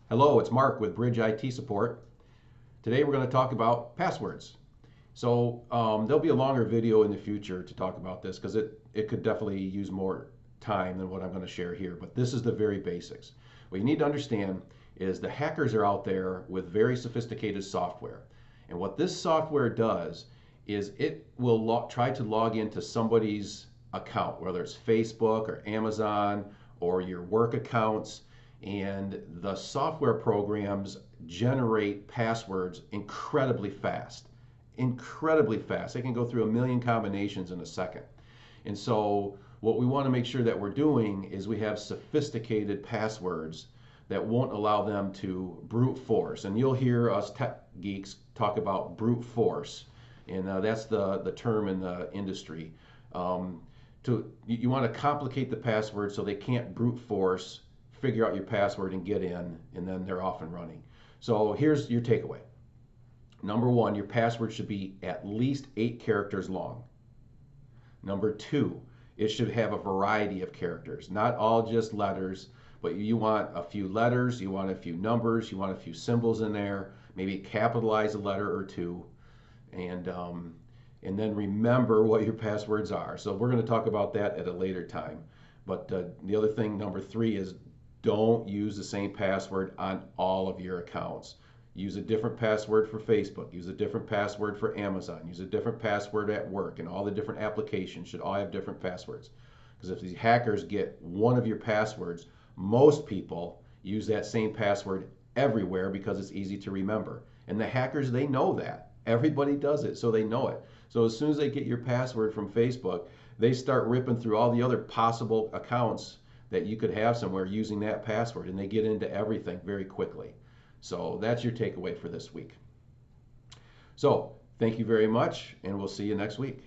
Hello, it's Mark with Bridge IT Support. Today we're going to talk about passwords. There'll be a longer video in the future to talk about this because it could definitely use more time than what I'm going to share here, but this is the very basics. What you need to understand is the hackers are out there with very sophisticated software. And what this software does is it will try to log into somebody's account, whether it's Facebook or Amazon or your work accounts, and the software programs generate passwords incredibly fast. Incredibly fast. They can go through a million combinations in a second. And so, what we want to make sure that we're doing is we have sophisticated passwords that won't allow them to brute force. And you'll hear us tech geeks talk about brute force, and that's the term in the industry. You want to complicate the password so they can't brute force figure out your password and get in, and then they're off and running. So here's your takeaway. Number one, your password should be at least 8 characters long. Number two, it should have a variety of characters, not all just letters, but you want a few letters, you want a few numbers, you want a few symbols in there, maybe capitalize a letter or two, and then remember what your passwords are. So we're going to talk about that at a later time. But the other thing, number three, is don't use the same password on all of your accounts. Use a different password for Facebook, use a different password for Amazon, use a different password at work, and all the different applications should all have different passwords. Because if these hackers get one of your passwords, most people use that same password everywhere because it's easy to remember. And the hackers, they know that. Everybody does it, so they know it. So as soon as they get your password from Facebook, they start ripping through all the other possible accounts that you could have somewhere using that password, and they get into everything very quickly. So that's your takeaway for this week. So thank you very much, and we'll see you next week.